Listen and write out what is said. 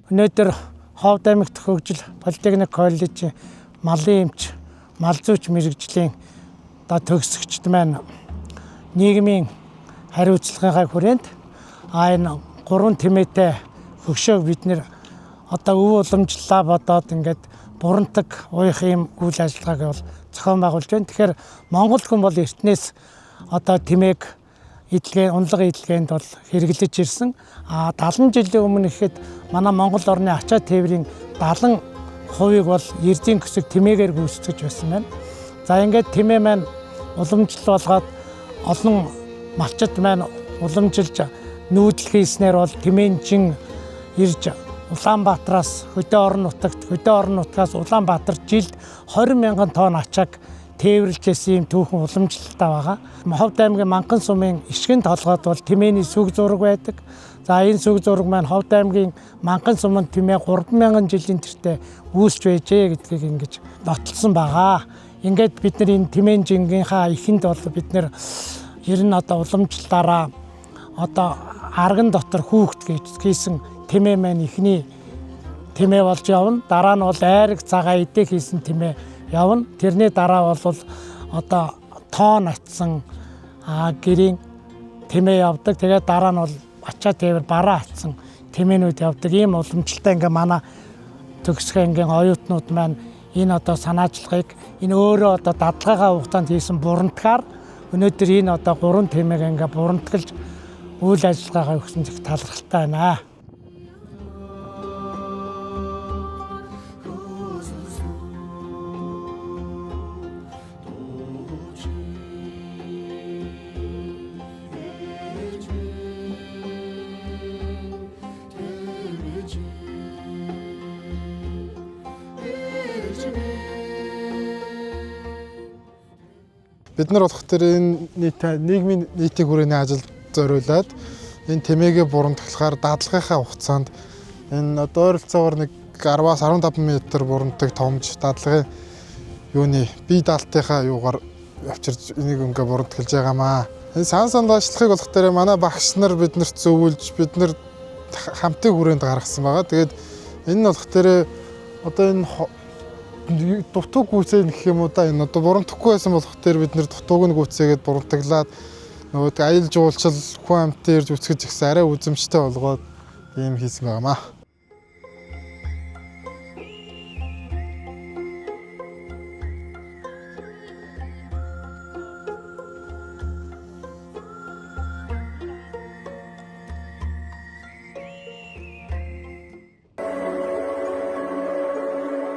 Өнөөдөр Ховд аймагт хөгжил политехник коллежийн малын эмч, мал зүйч мэргэжлийн төгсөгчд маань нийгмийн хариуцлагынхаа хүрээнд энэ 3 тэмээтэй хөгшөөг бид нэр өв уламжлалаа бодоод ингээд бурандаг уух юм үйл ажиллагааг бол зохион байгуулж байна. Тэгэхээр Монгол хүн бол эртнээс тэмээг унлага эдлгээнд бол хэрэглэж ирсэн. 70 жилийн өмнө ихэд манай Монгол орны ачаа тээврийн 70% бол эрдийн көсөг тэмээгээр гүйцэтгэж байсан байна. За ингээд тэмээ маань уламжлал болгоод олон малчид маань уламжилж нүүдэл хийснээр бол тэмээнжин ирж Улаанбаатараас Хөдөө орон нутгаас Улаанбаатар жилд 20,000 тонн ачааг тээвэрлжсэн юм түүхэн уламжлалтай байгаа. Ховд аймгийн Манган сумын ишгэн толгойд бол тэмээний сүг зураг байдаг. За энэ сүг зураг маань Ховд аймгийн Манган суманд тэмээ 3,000 жилийн тэртээ үүсч байжээ гэдгийг ингэж нотлсон байгаа. Ингээд бид нар энэ тэмээн жингийнхаа эхэнд бол бид нар ер нь уламжлалаараа арган дотор хүүхд гэж хийсэн тэмээ маань ихний тэмээ болж явна. Дараа нь бол айраг цагаа идэх хийсэн тэмээ явна. Тэрний дараа бол тоон атсан гэрийн тэмээ явдаг. Тэгээд дараа нь бол ачаа тээвэр бараа атсан тэмээнүүд явдаг. Ийм уламжлалтай ингээ манай төгсөх ангийн оюутнууд маань энэ санаачлагыг энэ өөрөө дадлагаагаа хугацаанд хийсэн бурантгаар өнөөдөр энэ 3 тэмээг ингээ бурантгалж үйл ажиллагаагаа өгсөн их талархалтай байна. Бид нар болох тэр энэ нийгмийн нийтийн хүрээний ажилд зориулаад энэ тэмээгээ бурантгалахаар дадлагынхаа хугацаанд энэ ойролцоогоор нэг 10-аас 15 м бурандаг томж дадлагын бие даалтынхаа юугаар авчирч энийг ингээ бурантгалж байгаамаа. Энэ сан санлаачлахыг болох тэр манай багш нар биднэрт зөвлөж бид нар хамтын хүрээнд гаргасан байгаа. Тэгээд энэ нь болох тэр энэ дутуу гүйцээ гэх юм уу энэ бурантахгүй байсан болох тэр бид нэр дутууг нь гүйцээгээд бурантаглаад аял жуулчил хүн амт ирж үсгэж ихсэн арай үзэмжтэй болгоод ийм хийсэн байгаамаа.